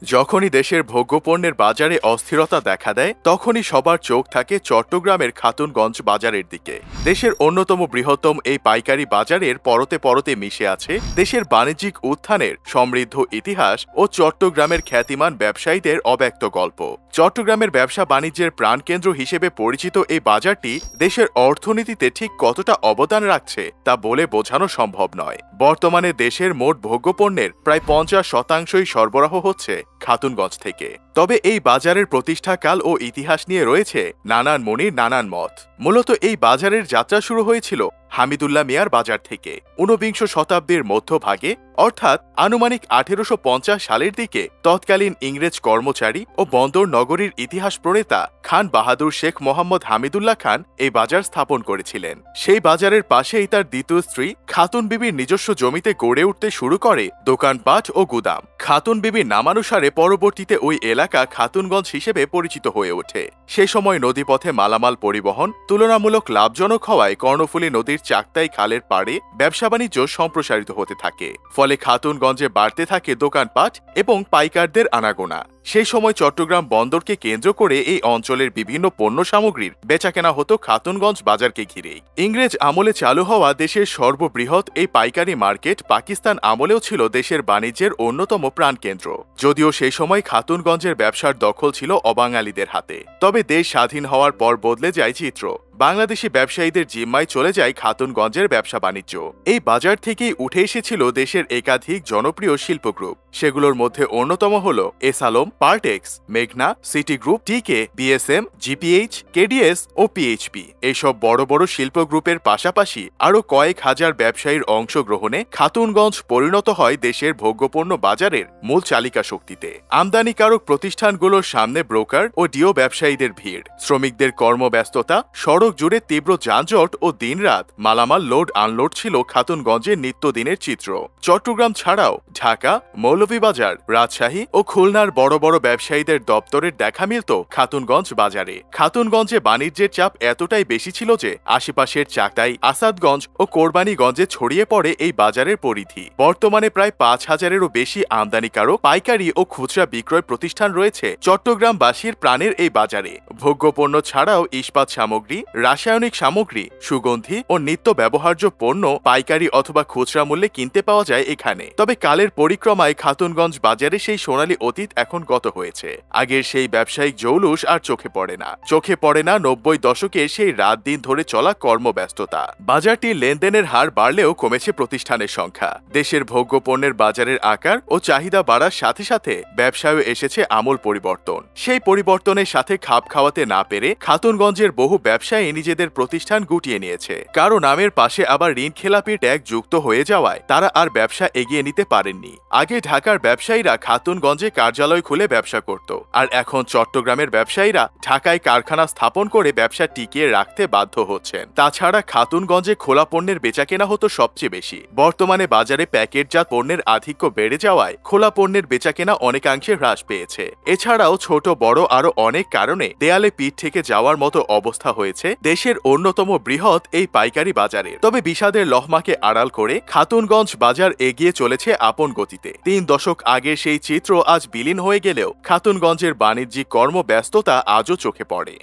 যখনই দেশের ভোগ্যপণ্যের বাজারে অস্থিরতা দেখা দেয় তখনই সবার চোখ থাকে চট্টগ্রামের খাতুনগঞ্জ বাজারের দিকে। দেশের অন্যতম বৃহত্তম এই পাইকারি বাজারের পরতে পরতে মিশে আছে দেশের বাণিজ্যিক উত্থানের সমৃদ্ধ ইতিহাস ও চট্টগ্রামের খ্যাতিমান ব্যবসায়ীদের অব্যক্ত গল্প। চট্টগ্রামের ব্যবসা বাণিজ্যের প্রাণকেন্দ্র হিসেবে পরিচিত এই বাজারটি দেশের অর্থনীতিতে ঠিক কতটা অবদান রাখছে তা বলে বোঝানো সম্ভব নয়। বর্তমানে দেশের মোট ভোগ্যপণ্যের প্রায় 50% সরবরাহ হচ্ছে খাতুনগঞ্জ থেকে। তবে এই বাজারের প্রতিষ্ঠাকাল ও ইতিহাস নিয়ে রয়েছে নানান মনির নানান মত। মূলত এই বাজারের যাত্রা শুরু হয়েছিল হামিদুল্লাহ মিয়ার বাজার থেকে। ১৯বিংশ শতাব্দীর মধ্যভাগে অর্থাৎ আনুমানিক ১৮৫০ সালের দিকে তৎকালীন ইংরেজ কর্মচারী ও বন্দর নগরীর ইতিহাস প্রণেতা খান বাহাদুর শেখ মোহাম্মদ হামিদুল্লাহ খান এই বাজার স্থাপন করেছিলেন। সেই বাজারের পাশেই তার দ্বিতীয় স্ত্রী খাতুন বিবির নিজস্ব জমিতে গড়ে উঠতে শুরু করে দোকানপাট ও গুদাম। খাতুন বিবির নামানুসারে পরবর্তীতে ওই এলাকা খাতুনগঞ্জ হিসেবে পরিচিত হয়ে ওঠে। সে সময় নদীপথে মালামাল পরিবহন তুলনামূলক লাভজনক হওয়ায় কর্ণফুলী নদীর চাকতাই খালের পাড়ে ব্যবসা বাণিজ্য সম্প্রসারিত হতে থাকে। ফলে খাতুনগঞ্জে বাড়তে থাকে দোকানপাট এবং পাইকারদের আনাগোনা। সেই সময় চট্টগ্রাম বন্দরকে কেন্দ্র করে এই অঞ্চলের বিভিন্ন পণ্য সামগ্রীর বেচাকেনা হতো খাতুনগঞ্জ বাজারকে ঘিরেই। ইংরেজ আমলে চালু হওয়া দেশের সর্ববৃহৎ এই পাইকারি মার্কেট পাকিস্তান আমলেও ছিল দেশের বাণিজ্যের অন্যতম প্রাণকেন্দ্র। যদিও সেই সময় খাতুনগঞ্জের ব্যবসার দখল ছিল অবাঙালিদের হাতে। তবে দেশ স্বাধীন হওয়ার পর বদলে যায় চিত্র। বাংলাদেশি ব্যবসায়ীদের জিম্মায় চলে যায় খাতুনগঞ্জের ব্যবসা বাণিজ্য। এই বাজার থেকেই উঠে এসেছিল দেশের একাধিক জনপ্রিয় শিল্প গ্রুপ। সেগুলোর মধ্যে অন্যতম হল এসালম, পার্টেক্স, মেঘনা, সিটি গ্রুপ, টিকে, বিএসএম, জিপিএইচ, কেডিএস ও পিএইচপি। এইসব বড় বড় শিল্প গ্রুপের পাশাপাশি আরও কয়েক হাজার ব্যবসায়ীর অংশগ্রহণে খাতুনগঞ্জ পরিণত হয় দেশের ভোগ্যপণ্য বাজারের মূল চালিকা শক্তিতে। আমদানিকারক প্রতিষ্ঠানগুলোর সামনে ব্রোকার ও ডিও ব্যবসায়ীদের ভিড়, শ্রমিকদের কর্মব্যস্ততা, সড়ক জুড়ে তীব্র যানজট ও দিনরাত মালামাল লোড আনলোড ছিল খাতুনগঞ্জের নিত্যদিনের চিত্র। চট্টগ্রাম ছাড়াও ঢাকা, মৌলভীবাজার, রাজশাহী ও খুলনার বড় বড় ব্যবসায়ীদের দপ্তরের দেখা মিলত খাতুনগঞ্জ বাজারে। খাতুনগঞ্জে বাণিজ্যের চাপ এতটাই বেশি ছিল যে আশেপাশের চাকতাই, আসাদগঞ্জ ও কোরবানীগঞ্জে ছড়িয়ে পড়ে এই বাজারের পরিধি। বর্তমানে প্রায় ৫,০০০-এরও বেশি আমদানিকারক, পাইকারি ও খুচরা বিক্রয় প্রতিষ্ঠান রয়েছে চট্টগ্রামবাসীর প্রাণের এই বাজারে। ভোগ্যপণ্য ছাড়াও ইস্পাত সামগ্রী, রাসায়নিক সামগ্রী, সুগন্ধি ও নিত্য ব্যবহার্য পণ্য পাইকারি অথবা খুচরা মূল্যে কিনতে পাওয়া যায় এখানে। তবে কালের পরিক্রমায় খাতুনগঞ্জ বাজারে সেই সোনালী অতীত এখন গত হয়েছে। আগের সেই ব্যবসায়িক জৌলুস আর চোখে পড়ে না। চোখে পড়ে না ৯০ দশকে সেই রাত দিন ধরে চলা কর্মব্যস্ততা। বাজারটির লেনদেনের হার বাড়লেও কমেছে প্রতিষ্ঠানের সংখ্যা। দেশের ভোগ্যপণ্যের বাজারের আকার ও চাহিদা বাড়ার সাথে সাথে ব্যবসায়ও এসেছে আমূল পরিবর্তন। সেই পরিবর্তনের সাথে খাপ খাওয়াতে না পেরে খাতুনগঞ্জের বহু ব্যবসায়ী নিজেদের প্রতিষ্ঠান গুটিয়ে নিয়েছে। কারো নামের পাশে আবার ঋণ খেলাপি ট্যাগ যুক্ত হয়ে যাওয়ায় তারা আর ব্যবসা এগিয়ে নিতে পারেননি। আগে ঢাকার ব্যবসায়ীরা খাতুনগঞ্জে কার্যালয় খুলে ব্যবসা করত, আর এখন চট্টগ্রামের ব্যবসায়ীরা ঢাকায় কারখানা স্থাপন করে ব্যবসা টিকিয়ে রাখতে বাধ্য হচ্ছেন। তাছাড়া খাতুনগঞ্জে খোলা পণ্যের বেচাকেনা হতো সবচেয়ে বেশি। বর্তমানে বাজারে প্যাকেটজাত পণ্যের আধিক্য বেড়ে যাওয়ায় খোলা পণ্যের বেচাকেনা অনেকাংশে হ্রাস পেয়েছে। এছাড়াও ছোট বড় আরো অনেক কারণে দেয়ালে পিঠ থেকে যাওয়ার মতো অবস্থা হয়েছে দেশের অন্যতম বৃহৎ এই পাইকারি বাজারে। তবে বিষাদের লহমাকে আড়াল করে খাতুনগঞ্জ বাজার এগিয়ে চলেছে আপন গতিতে। ৩ দশক আগের সেই চিত্র আজ বিলীন হয়ে গেলেও খাতুনগঞ্জের বাণিজ্যিক কর্মব্যস্ততা আজও চোখে পড়ে।